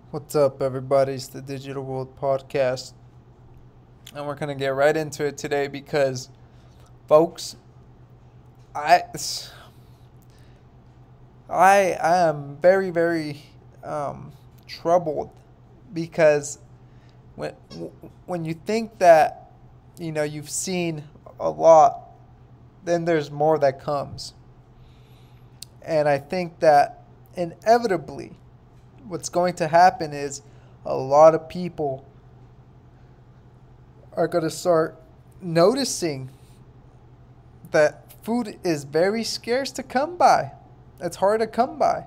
What's up, everybody? It's the Digital World Podcast, and we're gonna get right into it today because, folks, I I am very troubled because when when you think that you've seen a lot, then there's more that comes, and I think that inevitably, what's going to happen is a lot of people are going to start noticing that food is very scarce to come by. It's hard to come by.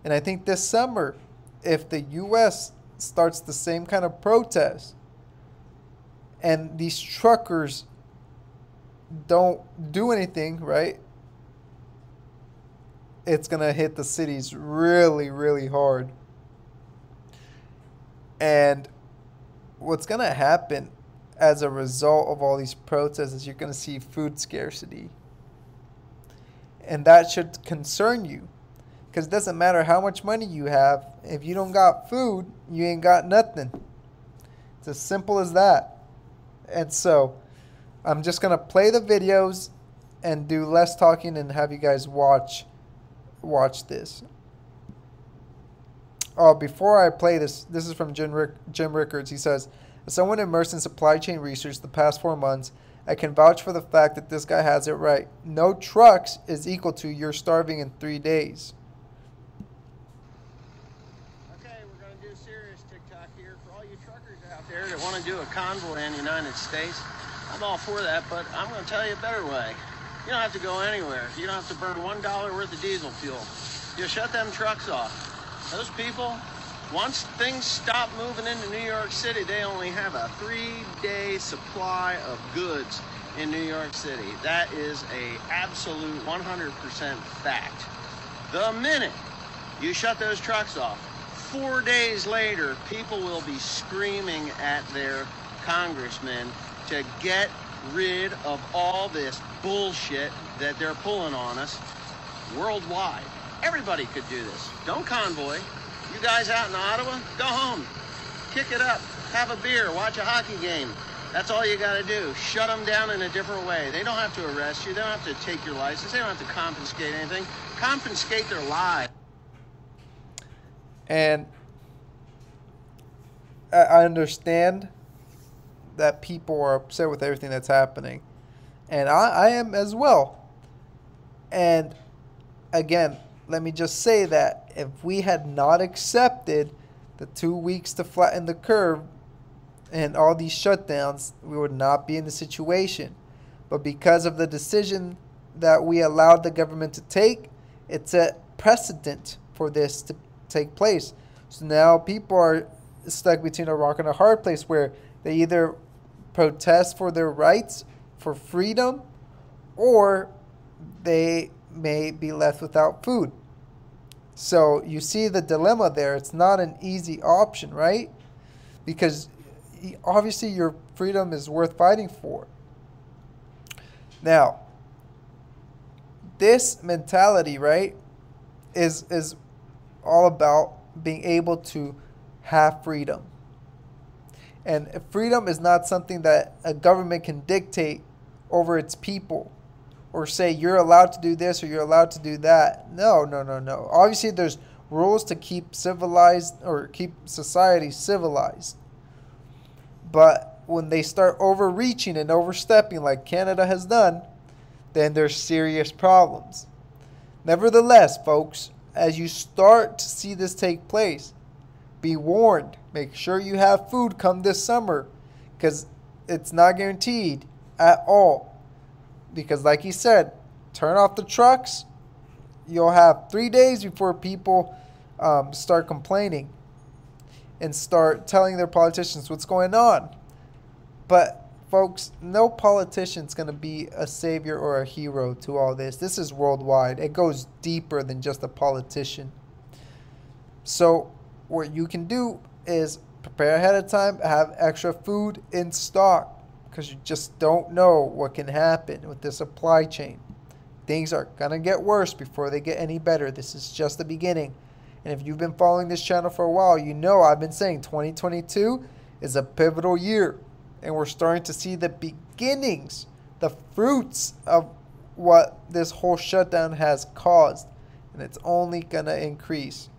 And I think this summer, if the US starts the same kind of protest and these truckers don't do anything, right? It's going to hit the cities really hard. And what's going to happen as a result of all these protests is you're going to see food scarcity. And that should concern you because it doesn't matter how much money you have. If you don't got food, you ain't got nothing. It's as simple as that. And so I'm just going to play the videos and do less talking and have you guys watch this. Oh, before I play this is from Jim Rickards. He says, as someone immersed in supply chain research the past 4 months, I can vouch for the fact that this guy has it right. No trucks is equal to you're starving in 3 days. Okay, we're going to do serious TikTok here for all you truckers out there that want to do a convoy in the United States. I'm all for that, but I'm going to tell you a better way. You don't have to go anywhere. You don't have to burn $1 worth of diesel fuel. You shut them trucks off. Those people, once things stop moving into New York City, they only have a 3-day supply of goods in New York City. That is a absolute 100% fact. The minute you shut those trucks off, 4 days later, people will be screaming at their congressmen to get rid of all this bullshit that they're pulling on us worldwide. Everybody could do this. Don't convoy. You guys out in Ottawa, go home. Kick it up. Have a beer. Watch a hockey game. That's all you got to do. Shut them down in a different way. They don't have to arrest you. They don't have to take your license. They don't have to confiscate anything. Confiscate their lives. And I understand that people are upset with everything that's happening. And I am as well. And again, let me just say that if we had not accepted the 2 weeks to flatten the curve and all these shutdowns, we would not be in the situation. But because of the decision that we allowed the government to take, it's a precedent for this to take place. So now people are stuck between a rock and a hard place where they either protest for their rights, for freedom, or they may be left without food. So you see the dilemma there. It's not an easy option, right? Because obviously your freedom is worth fighting for. Now, this mentality, right, is all about being able to have freedom. And freedom is not something that a government can dictate over its people or say you're allowed to do this or you're allowed to do that. No. Obviously, there's rules to keep civilized or keep society civilized. But when they start overreaching and overstepping like Canada has done, then there's serious problems. Nevertheless, folks, as you start to see this take place, be warned. Make sure you have food come this summer because it's not guaranteed at all. Because like he said, turn off the trucks. You'll have 3 days before people start complaining and start telling their politicians what's going on. But folks, no politician's going to be a savior or a hero to all this. This is worldwide. It goes deeper than just a politician. So what you can do is prepare ahead of time, have extra food in stock because you just don't know what can happen with the supply chain. Things are going to get worse before they get any better. This is just the beginning. And if you've been following this channel for a while, you know I've been saying 2022 is a pivotal year. And we're starting to see the beginnings, the fruits of what this whole shutdown has caused. And it's only going to increase.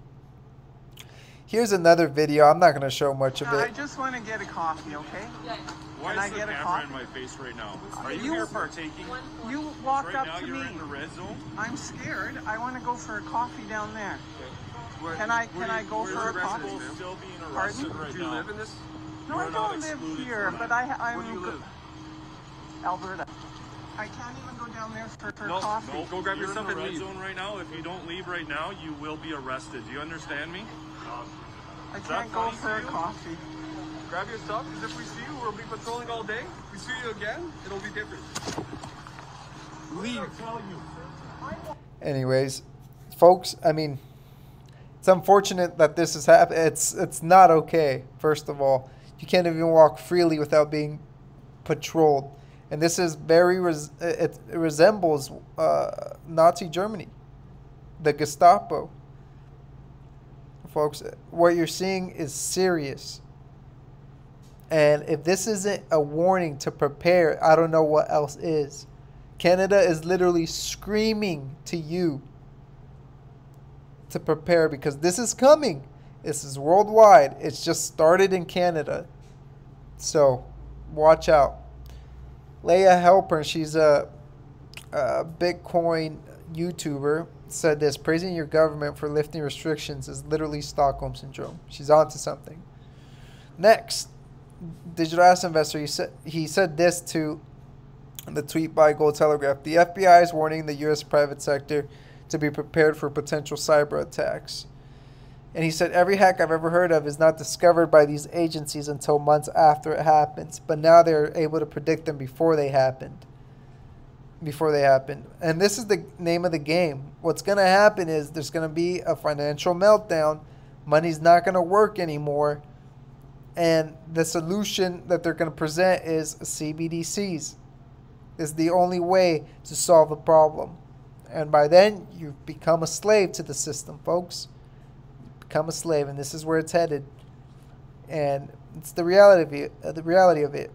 Here's another video. I'm not going to show much of it. I just want to get a coffee, okay? Why Can I is the get a camera coffee? in my face right now? Are you here partaking? You walked Right up now to you're me. in the red zone? I'm scared. I want to go for a coffee down there. Where- Can I go where for a the coffee? people still being Pardon? arrested right Do you now? live in this? No, I You're not don't live excluded here, from but it. I'm Where do you live? Alberta. I can't even go down there for No, coffee. no, go grab You're your stuff in the and red leave. zone right now. If you don't leave right now, you will be arrested. Do you understand me? I that can't go funny for to a you? coffee. Grab your stuff, because if we see you, we'll be patrolling all day. If we see you again, it'll be different. Leave. Anyways, folks, I mean, it's unfortunate that this has happened. It's not okay. First of all, you can't even walk freely without being patrolled, and this is very it resembles Nazi Germany, the Gestapo. Folks, what you're seeing is serious, and if this isn't a warning to prepare, I don't know what else is. Canada is literally screaming to you to prepare, because this is coming. This is worldwide. It's just started in Canada. So watch out. Leah Halpern, she's a Bitcoin YouTuber, said this: praising your government for lifting restrictions is literally Stockholm Syndrome. She's onto something. Next, digital asset investor, he said this to the tweet by Gold Telegraph: the FBI is warning the U.S. private sector to be prepared for potential cyber attacks. And he said, every hack I've ever heard of is not discovered by these agencies until months after it happens, but now they're able to predict them before they happened. And this is the name of the game. What's going to happen is there's going to be a financial meltdown. Money's not going to work anymore. And the solution that they're going to present is CBDCs. Is the only way to solve the problem. And by then, you've become a slave to the system, folks. Become a slave, and this is where it's headed. And it's the reality of it.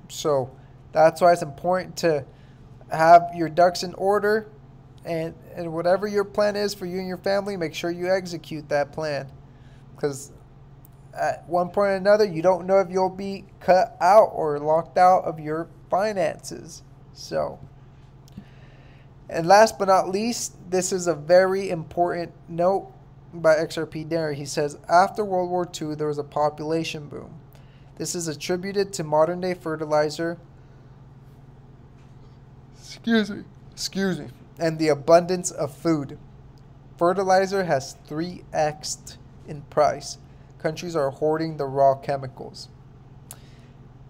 So that's why it's important to have your ducks in order, and whatever your plan is for you and your family, make sure you execute that plan. Because at one point or another, you don't know if you'll be cut out or locked out of your finances. So, and last but not least, this is a very important note by XRP Derry. He says, after World War II, there was a population boom. This is attributed to modern day fertilizer. Excuse me. And the abundance of food. Fertilizer has 3x'd in price. Countries are hoarding the raw chemicals.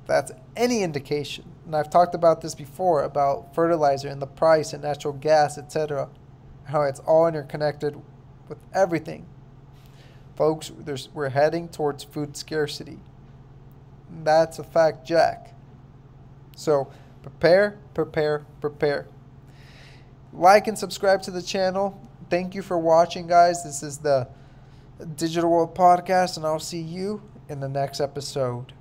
That's any indication. And I've talked about this before, about fertilizer and the price and natural gas, etc. How it's all interconnected with everything. Folks, we're heading towards food scarcity. That's a fact, Jack. So prepare. Like and subscribe to the channel. Thank you for watching, guys. This is the Digital World Podcast, and I'll see you in the next episode.